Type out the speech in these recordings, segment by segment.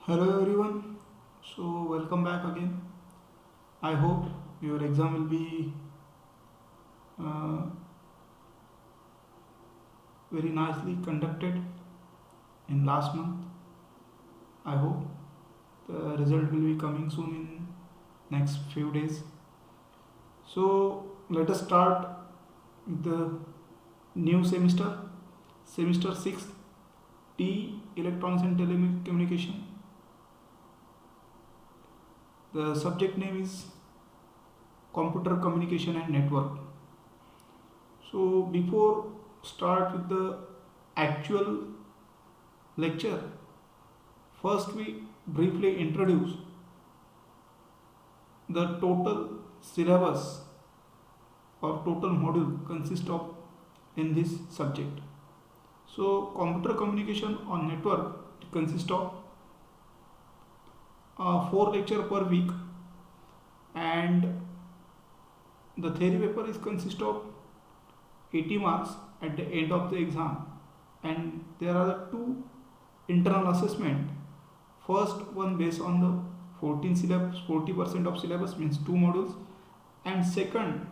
Hello everyone. Welcome back again. I hope your exam will be uh, very nicely conducted in last month. I hope the result will be coming soon in next few days. Let us start with the new semester, semester 6, T Electronics and Telecommunication. The subject name is Computer Communication and Network. So before start with the actual lecture, first we briefly introduce the total syllabus or total module consists of in this subject. So computer communication on network consists of 4 lecture per week, and the theory paper is consist of 80 marks at the end of the exam, and there are two internal assessment. First one based on the 14 syllabus, 40% of syllabus means 2 modules, and second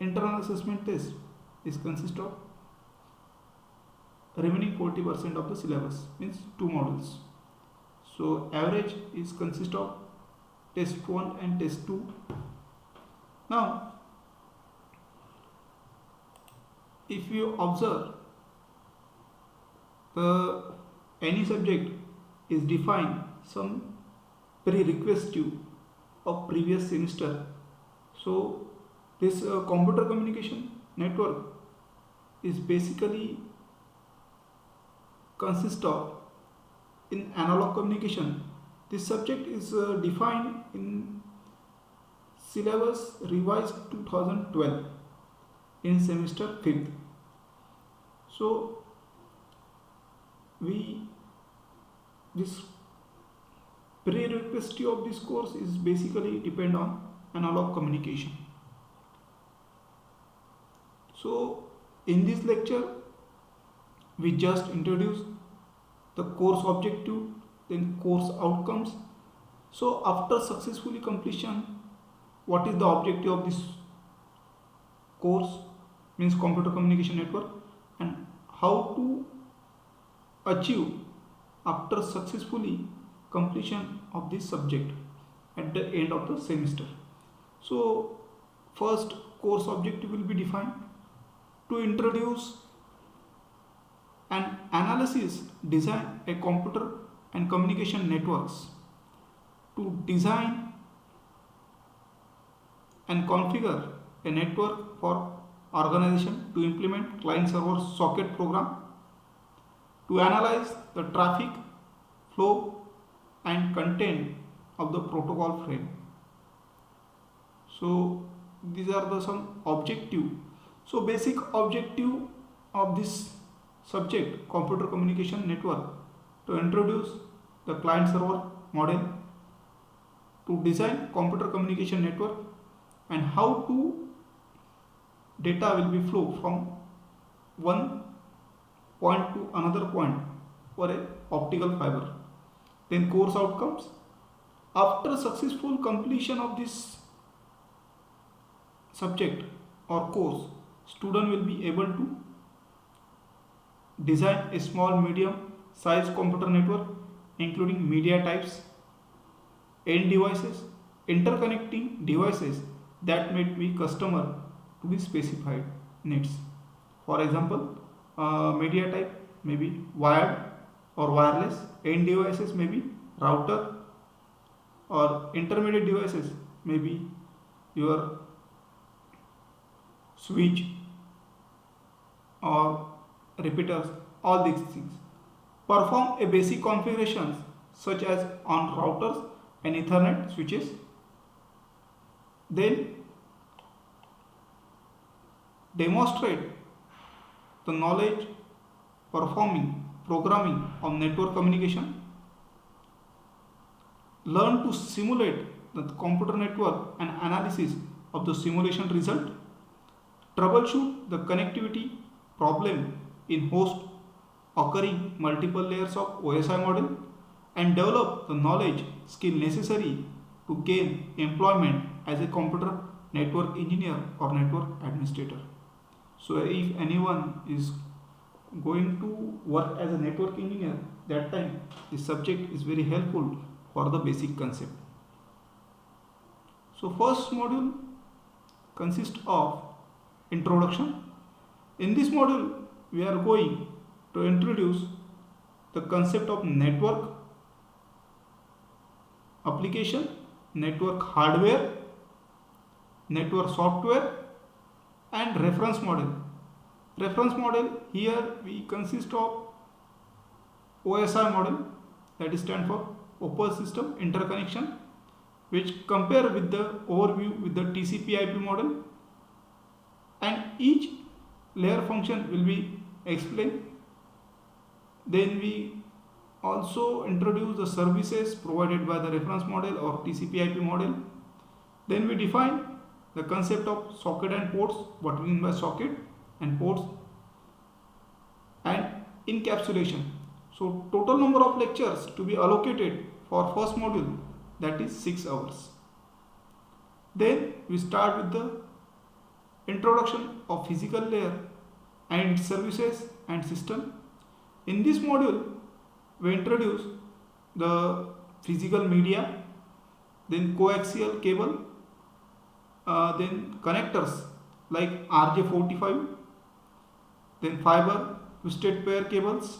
internal assessment test is consist of remaining 40% of the syllabus means 2 modules. So average is consist of test 1 and test 2. Now if you observe, the any subject is defined some prerequisite of previous semester. So this computer communication network is basically consist of in analog communication. This subject is defined in syllabus revised 2012 in semester 5th. So we this prerequisite of this course is basically depend on analog communication. So in this lecture we just introduce the course objective, then course outcomes. So after successfully completion, what is the objective of this course means computer communication network, and how to achieve after successfully completion of this subject at the end of the semester. So first course objective will be defined to introduce an analysis, design a computer and communication networks, to design and configure a network for organization, to implement client server socket program, to analyze the traffic flow and content of the protocol frame. So these are the some objective. So basic objective of this subject computer communication network: to introduce the client server model, to design computer communication network, and how to data will be flow from one point to another point for a optical fiber. Then course outcomes: after successful completion of this subject or course, student will be able to design a small medium size computer network including media types, end devices, interconnecting devices that may be customer to be specified needs. For example, media type may be wired or wireless, end devices may be router, or intermediate devices may be your switch or repeaters, all these things. Perform a basic configurations such as on routers and Ethernet switches. Then demonstrate the knowledge performing programming of network communication. Learn to simulate the computer network and analysis of the simulation result. Troubleshoot the connectivity problem in host occurring multiple layers of OSI model, and develop the knowledge skill necessary to gain employment as a computer network engineer or network administrator. So if anyone is going to work as a network engineer, that time this subject is very helpful for the basic concept. So first module consists of introduction. In this module we are going to introduce the concept of network application, network hardware, network software and reference model. Reference model, here we consist of OSI model, that is stand for Open System Interconnection, which compare with the overview with the TCP/IP model, and each layer function will be explained. Then we also introduce the services provided by the reference model or TCP/IP model. Then we define the concept of socket and ports, what we mean by socket and ports, and encapsulation. So total number of lectures to be allocated for first module, that is 6 hours. Then we start with the introduction of physical layer and its services and system. In this module we introduce the physical media, then coaxial cable, then connectors like RJ45, then fiber twisted pair cables,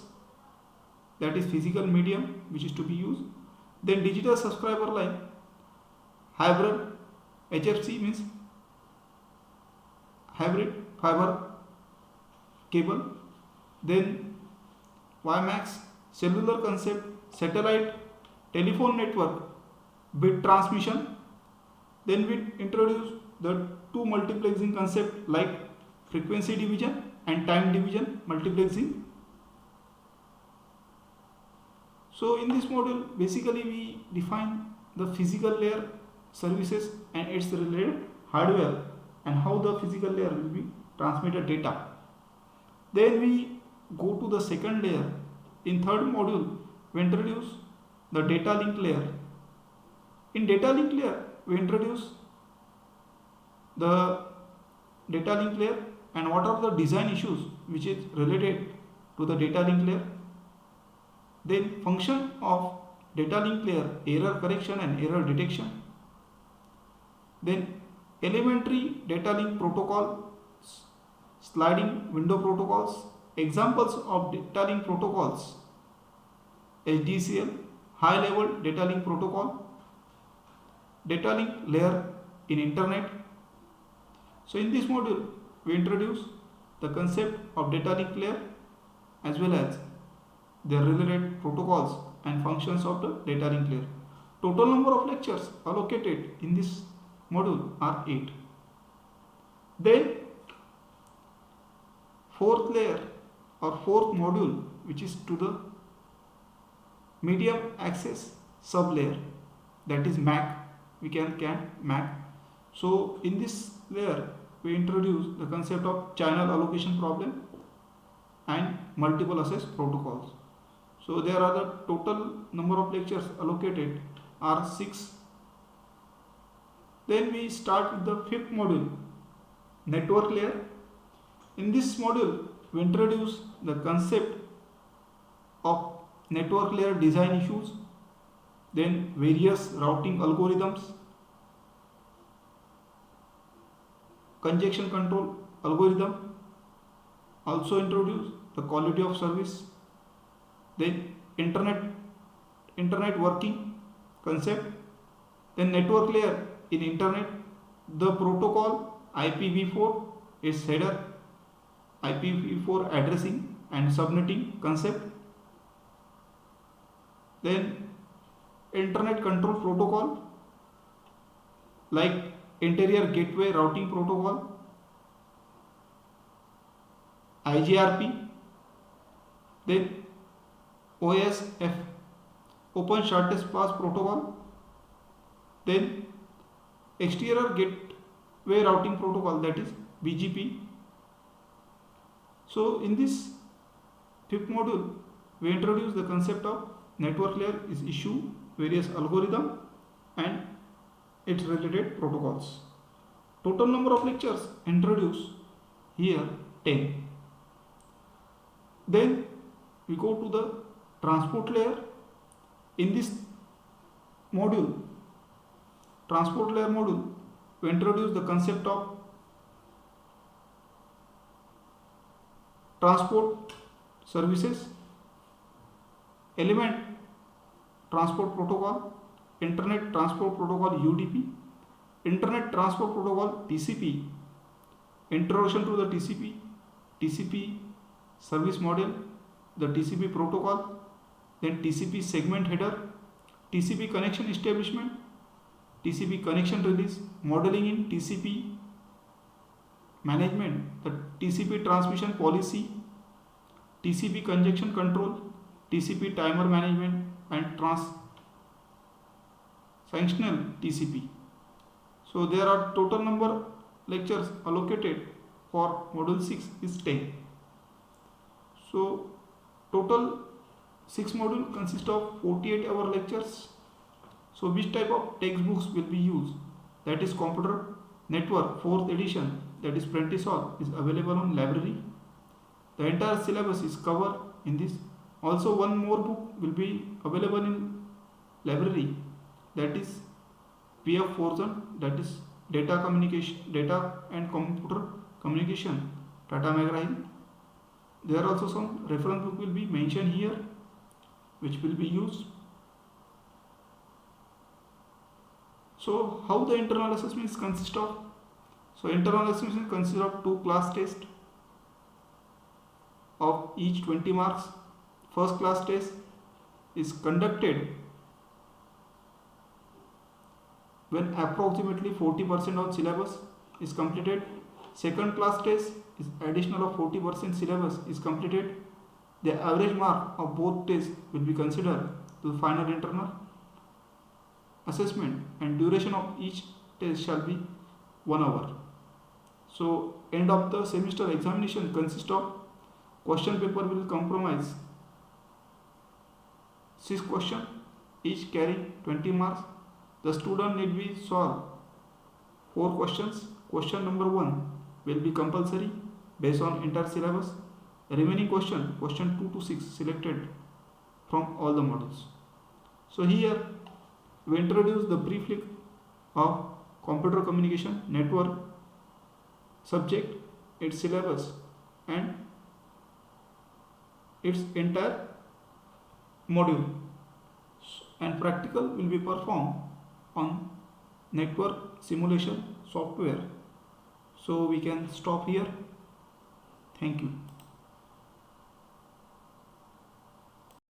that is physical medium which is to be used, then digital subscriber line, hybrid HFC means hybrid fiber cable, then WiMAX, cellular concept, satellite, telephone network, bit transmission. Then we introduce the two multiplexing concept like frequency division and time division multiplexing. So in this module basically we define the physical layer, services and its related hardware, and how the physical layer will be transmitted data. Then we go to the second layer. In third module we introduce the data link layer. In data link layer we introduce the data link layer and what are the design issues which is related to the data link layer. Then function of data link layer, error correction and error detection. Then elementary data link protocol, sliding window protocols, examples of data link protocols, HDCL, high level data link protocol, data link layer in internet. So in this module we introduce the concept of data link layer as well as their related protocols and functions of the data link layer. Total number of lectures allocated in this module are 8. Then fourth layer or fourth module, which is to the medium access sublayer, that is MAC. We can MAC. So in this layer we introduce the concept of channel allocation problem and multiple access protocols. So there are the total number of lectures allocated are 6. Then we start with the fifth module, network layer. In this module we introduce the concept of network layer design issues, then various routing algorithms, congestion control algorithm, also introduce the quality of service, then internet working concept, then network layer in internet, the protocol IPv4, its header, IPv4 addressing and subnetting concept, then internet control protocol like interior gateway routing protocol, IGRP, then OSF, open shortest path protocol, then exterior gateway routing protocol, that is BGP. So in this fifth module we introduce the concept of network layer is issue various algorithm and its related protocols. Total number of lectures introduced here 10. Then we go to the transport layer. In this module, transport layer module, we introduce the concept of transport services, element transport protocol, internet transport protocol UDP, internet transport protocol TCP, introduction to the TCP service model, the TCP protocol, then TCP segment header, TCP connection establishment, TCP connection release, modeling in TCP management, the TCP transmission policy, TCP congestion control, TCP timer management, and transactional TCP. So there are total number lectures allocated for module 6 is 10. So total 6 module consist of 48-hour lectures. So which type of textbooks will be used? That is Computer Network 4th edition, that is Prentice-Hall, is available on library. The entire syllabus is covered in this. Also one more book will be available in library, that is PF Forzen, that is data and computer communication, Tata McGraw-Hill. There are also some reference book will be mentioned here which will be used. So how the internal assessments consist of? So internal assessment consists of 2 class tests of each 20 marks. First class test is conducted when approximately 40% of syllabus is completed. Second class test is additional of 40% syllabus is completed. The average mark of both tests will be considered to the final internal assessment, and duration of each test shall be 1 hour. So end of the semester examination consists of question paper will comprise 6 questions, each carry 20 marks. The student need be solve 4 questions. Question number 1 will be compulsory based on entire syllabus. Remaining question 2 to 6 selected from all the modules. So here we introduce the brief look of computer communication network subject, its syllabus and its entire module, and practical will be performed on network simulation software. So we can stop here. Thank you.